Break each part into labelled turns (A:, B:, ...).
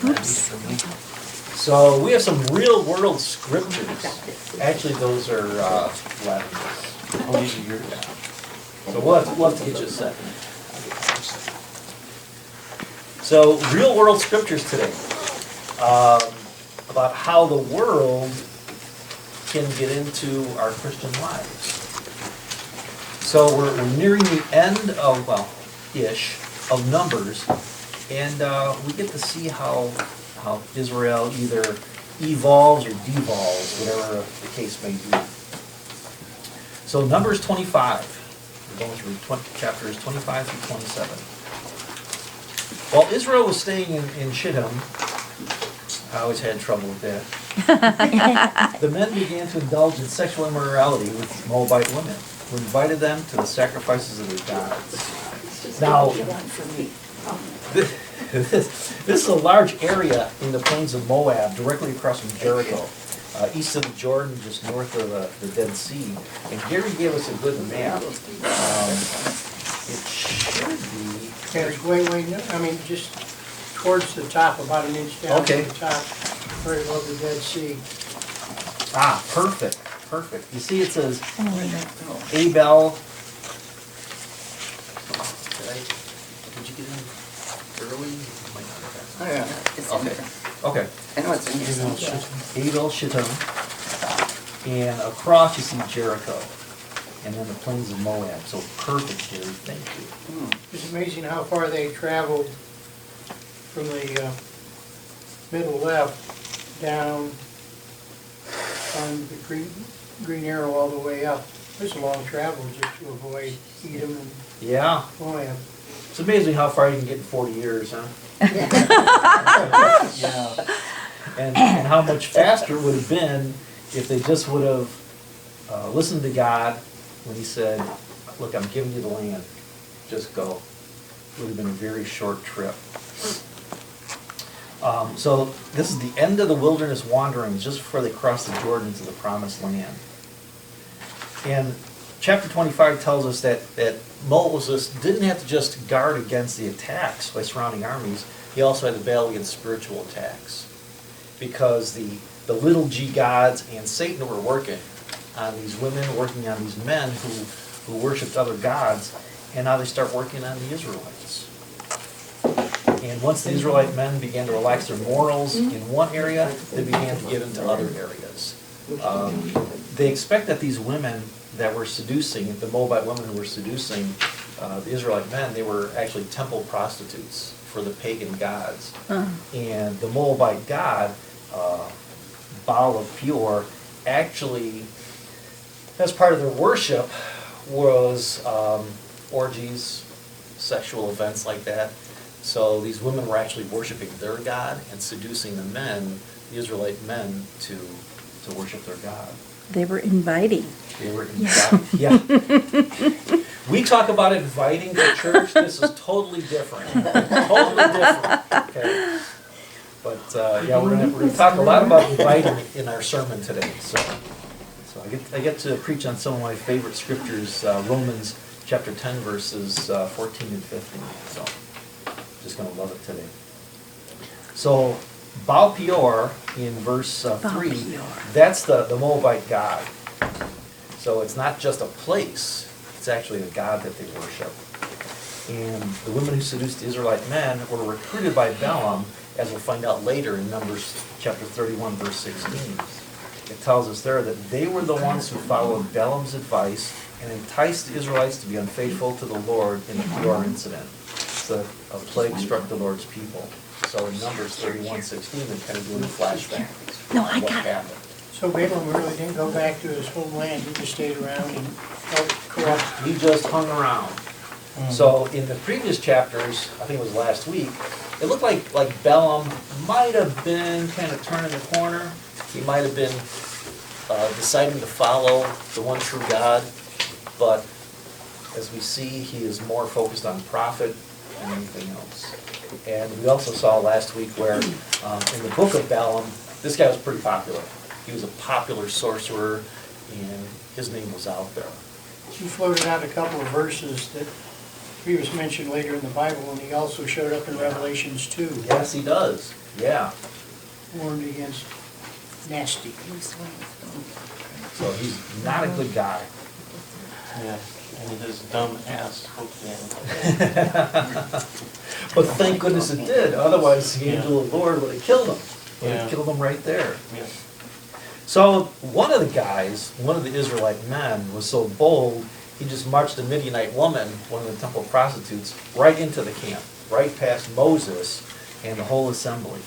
A: Oops.
B: So we have some real world scriptures. Actually, those are Latin. Oh, these are yours. So we'll have to get you a second. So real world scriptures today about how the world can get into our Christian lives. So we're nearing the end of, well, ish, of Numbers, and we get to see how Israel either evolves or devolves, whatever the case may be. So Numbers 25, we're going through chapters 25 through 27. While Israel was staying in Shittim, I always had trouble with that, the men began to indulge in sexual immorality with Moabite women, who invited them to the sacrifices of their gods. Now, this is a large area in the plains of Moab, directly across from Jericho, east of the Jordan, just north of the Dead Sea. And Gary gave us a good map. It should be...
C: Just towards the top, about an inch down
B: Okay.
C: to the top, right above the Dead Sea.
B: Ah, perfect. You see it says Abel. Did you get in early?
D: Oh, yeah, it's in
B: Okay.
D: there.
B: Okay.
D: I know it's in here.
B: Abel, Shittim, and across you see Jericho, and then the plains of Moab. So perfect, Gary. Thank you.
C: It's amazing how far they traveled from the middle left down on the green arrow all the way up. It's a long travel just to avoid Edom and
B: Yeah,
C: Moab.
B: it's amazing how far you can get in 40 years, huh? Yeah. And how much faster it would have been if they just would have listened to God when He said, "Look, I'm giving you the land. Just go." It would have been a very short trip. So this is the end of the wilderness wanderings, just before they cross the Jordan into the Promised Land. And chapter 25 tells us that Moses didn't have to just guard against the attacks by surrounding armies. He also had to battle against spiritual attacks, because the little g gods and Satan were working on these women, working on these men who worshipped other gods, and now they start working on the Israelites. And once the Israelite men began to relax their morals in one area, they began to get into other areas. They expect that these women that were seducing, the Moabite women who were seducing the Israelite men, they were actually temple prostitutes for the pagan gods. And the Moabite god, Baal of Peor, actually, as part of their worship, was orgies, sexual events like that. So these women were actually worshiping their god and seducing the men, the Israelite men, to worship their god.
A: They were inviting.
B: They were inviting, yeah. We talk about inviting to church. This is totally different. Totally different. Okay. But yeah, we're gonna talk a lot about inviting in our sermon today. So I get to preach on some of my favorite scriptures, Romans chapter 10 verses 14 and 15. So just gonna love it today. So Baal Peor in verse 3, that's the Moabite god. So it's not just a place, it's actually a god that they worship. And the women who seduced the Israelite men were recruited by Balaam, as we'll find out later in Numbers chapter 31, verse 16. It tells us there that they were the ones who followed Balaam's advice and enticed the Israelites to be unfaithful to the Lord in the Peor incident. So a plague struck the Lord's people. So in Numbers 31:16, they're kind of doing a flashback
A: No,
B: of
A: I
B: what
A: got it.
B: happened.
C: So Balaam really didn't go back to his homeland, he just stayed around and helped corrupt.
B: He just hung around. So in the previous chapters, I think it was last week, it looked like Balaam might have been kind of turning the corner. He might have been deciding to follow the one true God, but as we see, he is more focused on profit than anything else. And we also saw last week where in the book of Balaam, this guy was pretty popular. He was a popular sorcerer, and his name was out there.
C: You floated out a couple of verses that he was mentioned later in the Bible, and he also showed up in Revelations 2,
B: Yes, he does, yeah.
C: warned against nasty.
B: So he's not a good guy.
A: Yeah, and his dumb ass hooked in.
B: But thank goodness it did, otherwise the angel of the Lord would have killed him. Would
A: Yeah.
B: have killed him right there.
A: Yeah.
B: So one of the guys, one of the Israelite men, was so bold, he just marched a Midianite woman, one of the temple prostitutes, right into the camp, right past Moses and the whole assembly.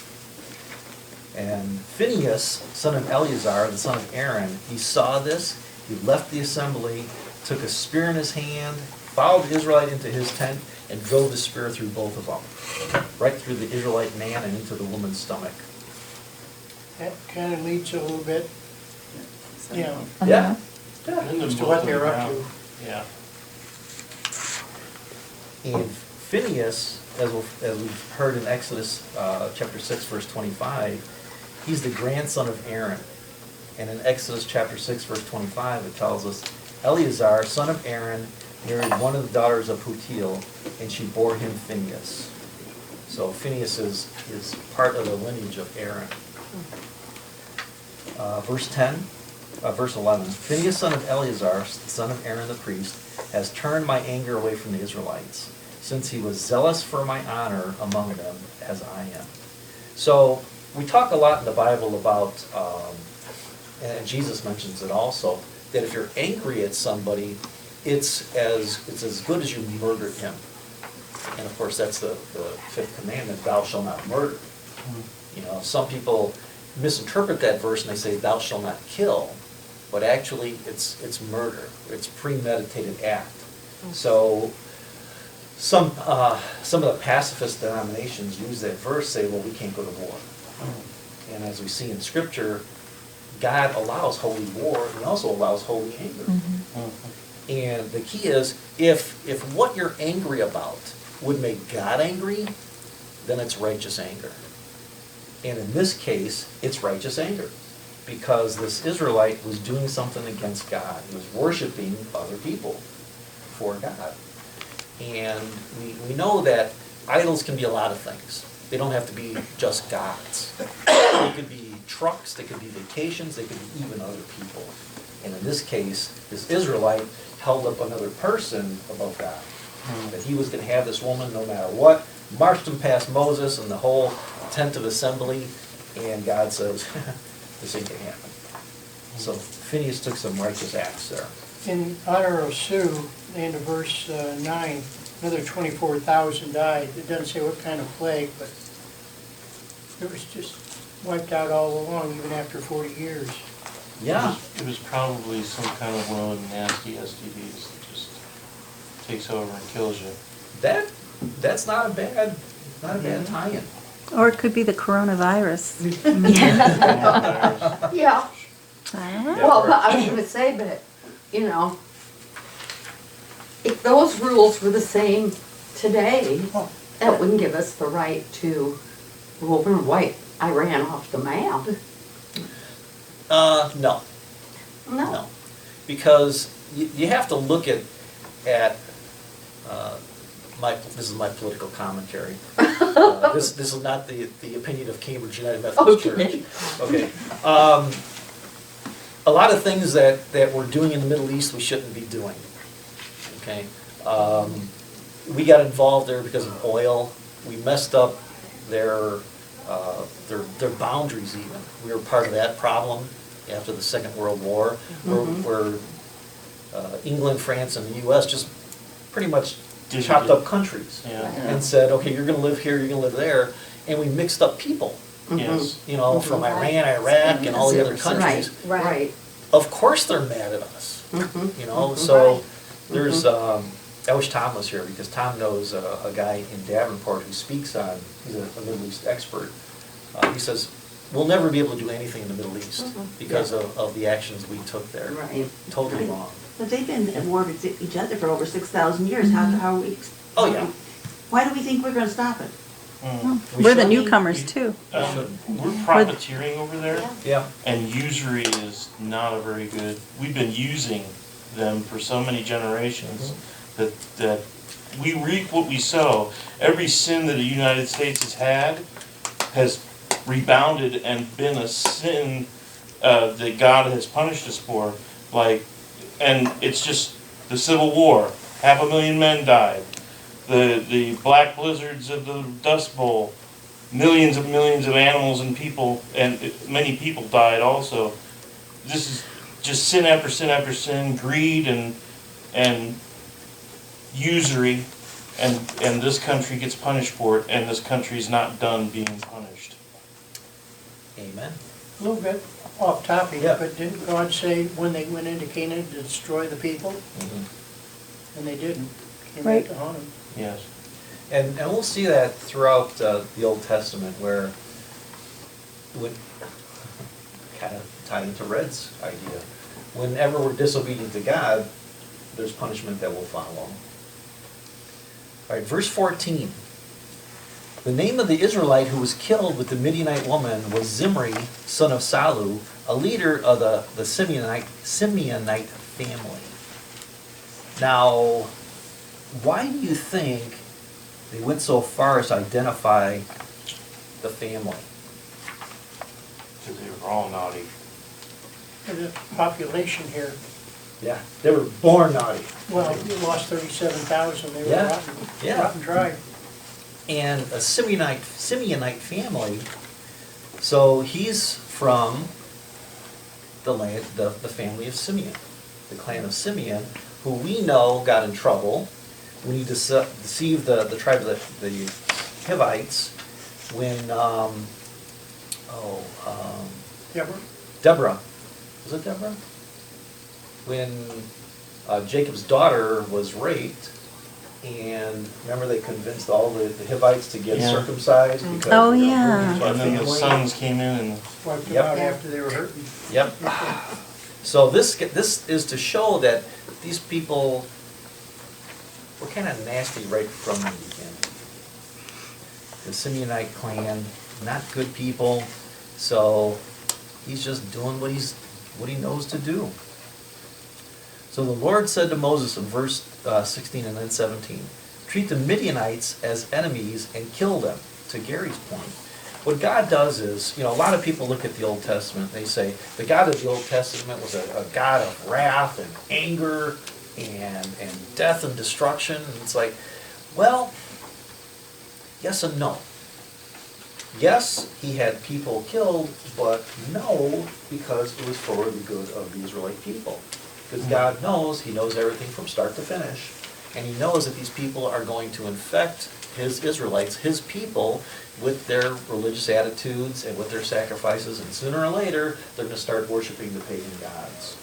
B: And Phinehas, son of Eleazar, the son of Aaron, he saw this, he left the assembly, took a spear in his hand, followed the Israelite into his tent, and drove the spear through both of them, right through the Israelite man and into the woman's stomach.
C: That kind of leads a little bit, you know,
B: Yeah.
A: And
C: as
A: the
C: to what
A: both
C: they're
A: of
C: up
A: them
C: to.
A: out. Yeah.
B: And Phinehas, as we've heard in Exodus chapter 6, verse 25, he's the grandson of Aaron. And in Exodus chapter 6, verse 25, it tells us, Eleazar, son of Aaron, married one of the daughters of Putiel, and she bore him Phinehas. So Phinehas is part of the lineage of Aaron. Verse 11, Phinehas, son of Eleazar, son of Aaron the priest, has turned my anger away from the Israelites, since he was zealous for my honor among them, as I am. So we talk a lot in the Bible about, and Jesus mentions it also, that if you're angry at somebody, it's as good as you murdered him. And of course, that's the fifth commandment, thou shalt not murder. You know, some people misinterpret that verse and they say, thou shalt not kill. But actually, it's murder. It's premeditated act. So some of the pacifist denominations use that verse, say, well, we can't go to war. And as we see in Scripture, God allows holy war, and he also allows holy anger. And the key is, if what you're angry about would make God angry, then it's righteous anger. And in this case, it's righteous anger, because this Israelite was doing something against God. He was worshiping other people for God. And we know that idols can be a lot of things. They don't have to be just gods. They could be trucks, they could be vacations, they could be even other people. And in this case, this Israelite held up another person above God. That he was going to have this woman no matter what, marched him past Moses and the whole tent of assembly, and God says, this ain't going to happen. So Phinehas took some righteous acts there.
C: In honor of Sue, the end of verse 9, another 24,000 died. It doesn't say what kind of plague, but it was just wiped out all along, even after 40 years.
B: Yeah.
A: It was probably some kind of one of the nasty STDs that just takes over and kills you.
B: That's not a bad tie-in.
E: Or it could be the coronavirus.
F: Yeah,
E: Ah.
F: well, I was gonna say, but, you know, if those rules were the same today, that wouldn't give us the right to rule and wipe Iran off the map.
B: No.
F: No.
B: Because you have to look at this is my political commentary. This is not the opinion of Cambridge United Methodist
F: Okay.
B: Church. Okay. A lot of things that we're doing in the Middle East we shouldn't be doing. Okay. We got involved there because of oil. We messed up their boundaries even. We were part of that problem after the Second World War, where England, France, and the U.S. just pretty much chopped up countries
A: Yeah.
B: and said, okay, you're going to live here, you're going to live there, and we mixed up people,
A: Yes.
B: you know, from Iran, Iraq, and all the other countries.
F: Right.
B: Of course they're mad at us, you know, so there's, I wish Tom was here, because Tom knows a guy in Davenport who speaks on, he's a Middle East expert. He says, we'll never be able to do anything in the Middle East because of the actions we took there.
F: Right.
B: Totally wrong.
G: But they've been at war with each other for over 6,000 years. How are we?
B: Oh, yeah.
G: Why do we think we're going to stop it?
B: We
E: We're the
B: should.
E: newcomers too.
A: We're profiteering over there,
B: Yeah.
A: and usury is not a very good, we've been using them for so many generations that we reap what we sow. Every sin that the United States has had has rebounded and been a sin that God has punished us for. Like, and it's just the Civil War. 500,000 men died. The black blizzards of the Dust Bowl. Millions of animals and people, and many people died also. This is just sin after sin after sin, greed and usury, and this country gets punished for it, and this country's not done being punished.
B: Amen.
C: A little bit off topic,
B: Yeah.
C: but didn't God say when they went into Canaan to destroy the people?
B: Mhm.
C: And they didn't. Came
E: Right.
C: back to haunt them.
A: Yes.
B: And we'll see that throughout the Old Testament where, kind of tied into Red's idea, whenever we're disobedient to God, there's punishment that will follow. All right, verse 14. The name of the Israelite who was killed with the Midianite woman was Zimri, son of Salu, a leader of the Simeonite family. Now, why do you think they went so far as to identify the family?
A: Because they were all naughty.
C: There's a population here.
B: Yeah, they were born naughty.
C: Well, you lost 37,000. They were
B: Yeah.
C: rotten,
B: Yeah.
C: rotten dry.
B: And a Simeonite family. So he's from the family of Simeon, the clan of Simeon, who we know got in trouble when he deceived the tribe of the Hivites when
C: Deborah?
B: Deborah, was it Deborah? When Jacob's daughter was raped, and remember they convinced all the Hivites to get
A: Yeah.
B: circumcised because
E: Oh,
B: they were
E: yeah.
B: hurting our
A: And then the
B: family.
A: sons came in and
C: Wiped them
B: Yep.
C: out after they were hurting.
B: Yep. So this is to show that these people were kind of nasty right from the beginning. The Simeonite clan, not good people, so he's just doing what he knows to do. So the Lord said to Moses in verse 16 and then 17, treat the Midianites as enemies and kill them, to Gary's point. What God does is, a lot of people look at the Old Testament, they say, the God of the Old Testament was a God of wrath and anger and death and destruction. And it's like, well, yes and no. Yes, he had people killed, but no, because it was for the good of the Israelite people. Because God knows, he knows everything from start to finish, and he knows that these people are going to infect his Israelites, his people, with their religious attitudes and with their sacrifices, and sooner or later, they're going to start worshiping the pagan gods.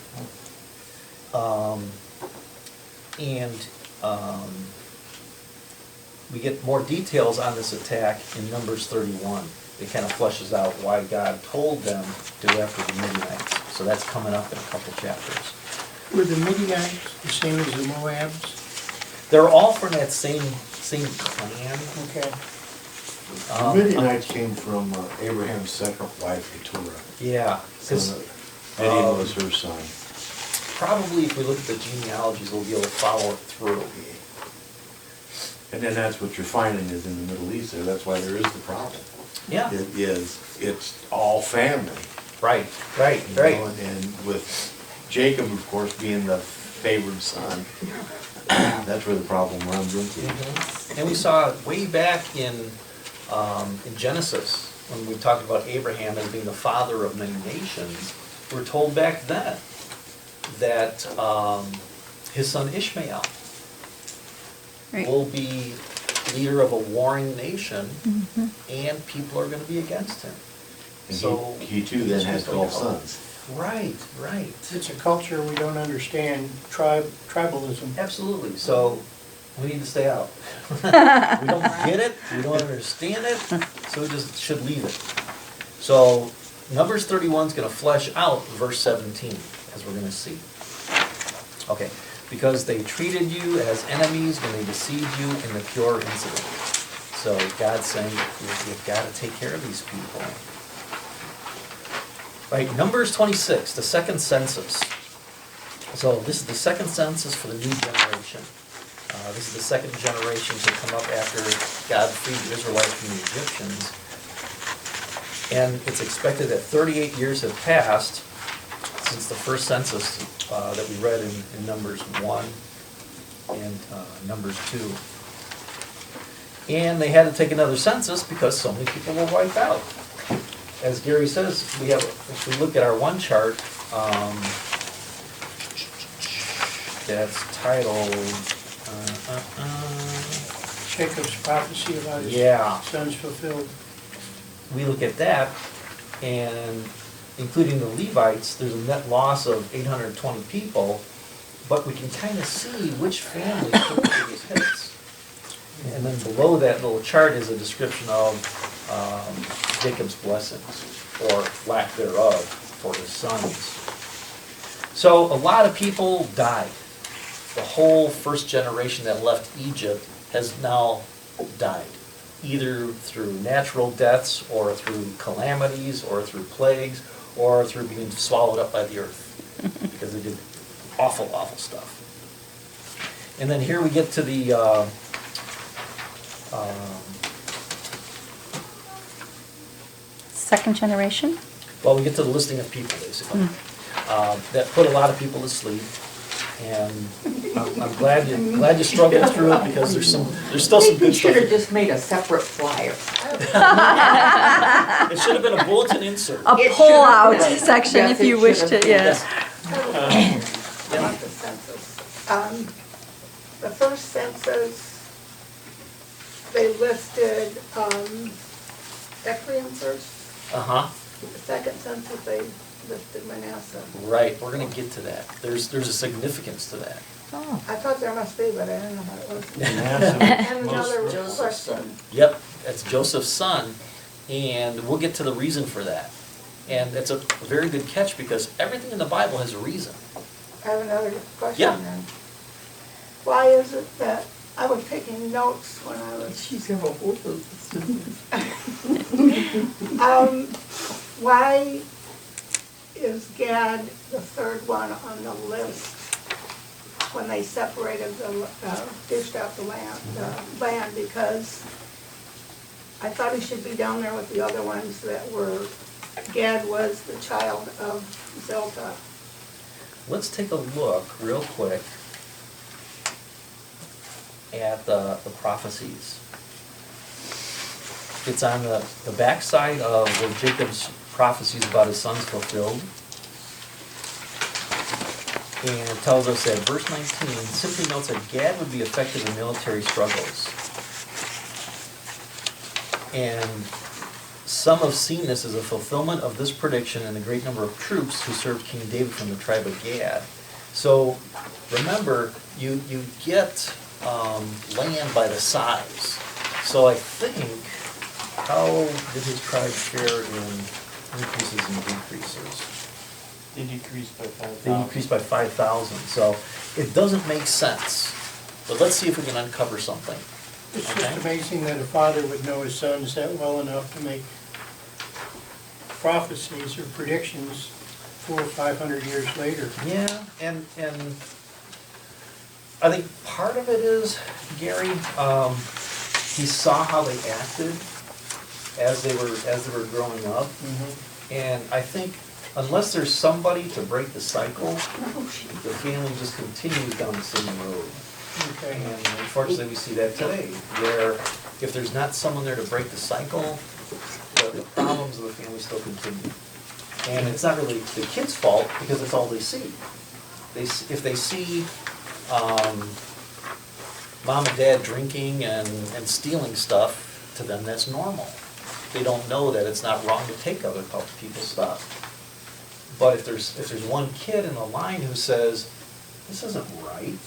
B: We get more details on this attack in Numbers 31. It kind of fleshes out why God told them to go after the Midianites. So that's coming up in a couple chapters.
C: Were the Midianites the same as the Moabs?
B: They're all from that same clan.
C: Okay.
B: Um,
H: The Midianites came from Abraham's second wife, Keturah.
B: Yeah,
H: So
B: 'cause,
H: Midian was her son.
B: probably if we look at the genealogies, we'll be able to follow it through.
H: And then that's what you're finding is in the Middle East there. That's why there is the problem.
B: Yeah,
H: It's all family.
B: right.
H: You know, and with Jacob, of course, being the favored son, that's where the problem runs into.
B: Mhm. And we saw way back in Genesis, when we talked about Abraham as being the father of many nations, we're told back then that his son Ishmael
E: Right.
B: will be leader of a warring nation, and people are going to be against him.
H: And
B: So
H: he too then has 12 sons.
B: Right.
C: It's a culture we don't understand, tribalism.
B: Absolutely. So we need to stay out. We don't get it, we don't understand it, so we just should leave it. So Numbers 31 is going to flesh out verse 17, as we're going to see. Okay, because they treated you as enemies when they deceived you in the pure incident. So God's saying you've got to take care of these people. Right, Numbers 26, the second census. So this is the second census for the new generation. This is the second generation to come up after God freed the Israelites from the Egyptians. And it's expected that 38 years have passed since the first census that we read in Numbers 1 and Numbers 2. And they had to take another census because so many people were wiped out. As Gary says, if we look at our one chart, that's titled,
C: Jacob's prophecy about his
B: Yeah.
C: sons fulfilled.
B: we look at that, and including the Levites, there's a net loss of 820 people, but we can kind of see which families took the biggest hits. And then below that little chart is a description of Jacob's blessings, or lack thereof, for his sons. So a lot of people died. The whole first generation that left Egypt has now died, either through natural deaths, or through calamities, or through plagues, or through being swallowed up by the earth, because they did awful, awful stuff. And then here we get to the
E: Second generation?
B: well, we get to the listing of people, basically, that put a lot of people to sleep. And I'm glad you struggled through it, because there's still some
F: We
B: good
F: should
B: stuff.
F: have just made a separate flyer.
B: It should have been a bulletin insert.
E: A
F: It should
E: pull-out
F: have been.
E: section
F: Yes,
E: if
F: it
E: you
F: should
E: wish
F: have
E: to,
F: been.
E: yes.
I: About the census. The first census, they listed Ephraim first.
B: Uh-huh,
I: The second census, they listed Manasseh.
B: right, we're gonna get to that. There's a significance to that.
I: I thought there must be, but I didn't know what it was.
A: Massive.
I: And another
D: Joseph's
I: question.
D: son.
B: Yep, that's Joseph's son, and we'll get to the reason for that. And it's a very good catch, because everything in the Bible has a reason.
I: I have another question
B: Yeah.
I: then. Why is it that I was taking notes when I was,
F: She's got a whole list.
I: why is Gad the third one on the list when they separated dished out the land? Because I thought he should be down there with the other ones that were, Gad was the child of Zilpah.
B: Let's take a look real quick at the prophecies. It's on the backside of where Jacob's prophecies about his sons fulfilled. And it tells us that verse 19 simply notes that Gad would be effective in military struggles. And some have seen this as a fulfillment of this prediction in the great number of troops who served King David from the tribe of Gad. So remember, you get land by the size. So I think, how did his tribe share in increases and decreases?
A: They decreased by 5,000.
B: They decreased by 5,000, so it doesn't make sense. But let's see if we can uncover something.
C: It's
B: Okay.
C: just amazing that a father would know his sons that well enough to make prophecies or predictions 400 or 500 years later.
B: Yeah, and I think part of it is, Gary, he saw how they acted as they were growing up. And I think unless there's somebody to break the cycle, the family just continues down the same road.
C: Okay.
B: And unfortunately, we see that today, where if there's not someone there to break the cycle, the problems of the family still continue. And it's not really the kid's fault, because it's all they see. If they see mom and dad drinking and stealing stuff, to them that's normal. They don't know that it's not wrong to take other people's stuff. But if there's one kid in the line who says, this isn't right,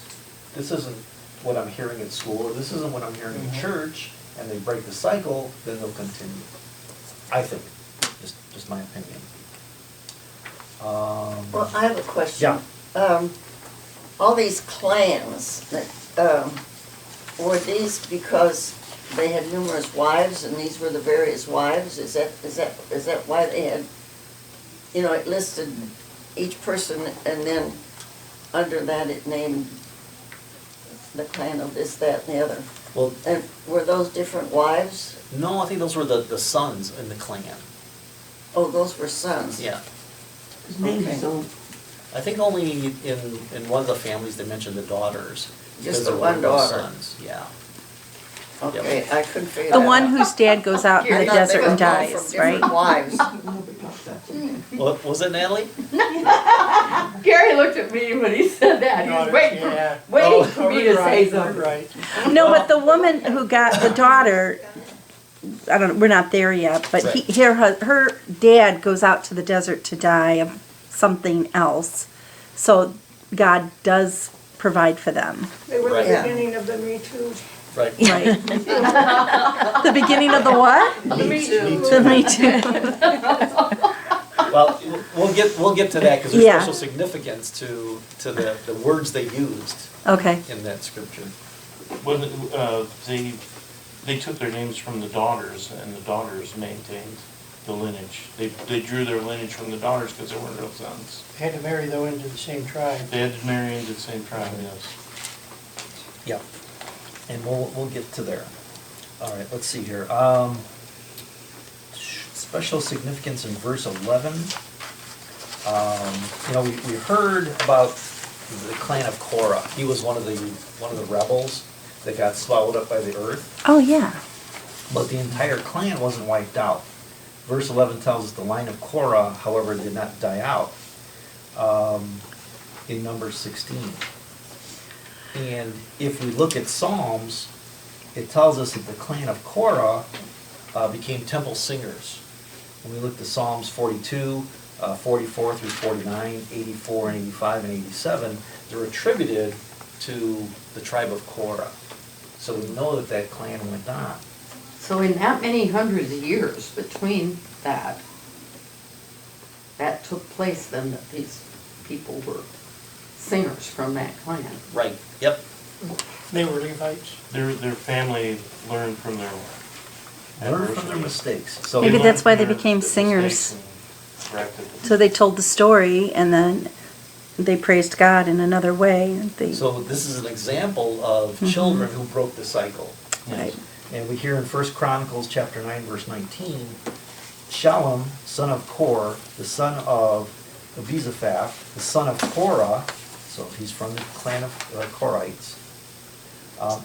B: this isn't what I'm hearing at school, or this isn't what I'm hearing in church, and they break the cycle, then they'll continue. I think, just my opinion.
D: Well, I have a question.
B: Yeah.
D: All these clans, that, were these because they had numerous wives and these were the various wives? Is that why they had, it listed each person and then under that it named the clan of this, that, and the other.
B: Well,
D: And were those different wives?
B: no, I think those were the sons in the clan.
D: Oh, those were sons?
B: Yeah.
G: His name
D: Okay.
G: is so,
B: I think only in one of the families they mentioned the daughters. because
D: Just the
B: there
D: one
B: were no
D: daughter?
B: sons, yeah.
D: Okay, I couldn't figure
E: The
D: that
E: one
D: out.
E: whose dad goes out in
D: I
E: the
D: thought they
E: desert
D: were
E: and
D: all
E: dies,
D: from
E: right?
D: different wives.
G: nobody talks about that.
B: What was it, Natalie?
F: Gary looked at me when he said that, he was waiting
C: Yeah.
B: Oh,
F: for me to say something.
C: Right.
E: No, but the woman who got the daughter, I don't know, we're not there yet, but her dad goes out to the desert to die of something else. So God does provide for them.
I: They were
B: Right.
I: the
D: Yeah.
I: beginning of the Me Too.
B: Right.
E: Right. The beginning of the what?
B: Me too.
E: The Me Too.
B: Well, we'll get to that because there's
E: Yeah.
B: special significance to the words they used
E: Okay.
B: in that scripture.
A: When, they took their names from the daughters, and the daughters maintained the lineage. They drew their lineage from the daughters because they weren't real sons.
C: Had to marry though into the same tribe.
A: They had to marry into the same tribe, yes.
B: Yep. And we'll get to there. All right, let's see here. Special significance in verse 11. We heard about the clan of Korah. He was one of the rebels that got swallowed up by the earth.
E: Oh, yeah.
B: But the entire clan wasn't wiped out. Verse 11 tells us the line of Korah, however, did not die out in Numbers 16. And if we look at Psalms, it tells us that the clan of Korah became temple singers. When we look at Psalms 42, 44 through 49, 84 and 85 and 87, they're attributed to the tribe of Korah. So we know that that clan went on.
F: So in that many hundreds of years between that took place then that these people were singers from that clan.
B: Right, yep.
C: They were Levites.
A: Their family learned from their
B: Learn from their
A: adversity.
B: mistakes. So
E: Maybe
A: They
E: that's why
A: learned
E: they
A: from their
E: became
A: mistakes
E: singers.
A: and corrected them.
E: So they told the story and then they praised God in another way.
B: So this is an example of children who broke the cycle.
E: Right.
B: And we hear in 1 Chronicles chapter 9, verse 19, Shallum, son of Kor, the son of Abizaphat, the son of Korah, so he's from the clan of Korites,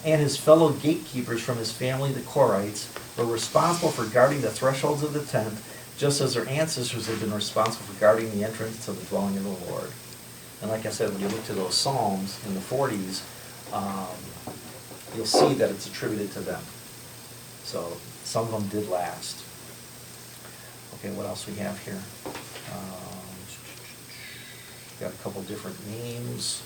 B: and his fellow gatekeepers from his family, the Korites, were responsible for guarding the thresholds of the tent, just as their ancestors had been responsible for guarding the entrance to the dwelling of the Lord. And like I said, when you look to those Psalms in the 40s, you'll see that it's attributed to them. So some of them did last. Okay, what else we have here? Got a couple different names.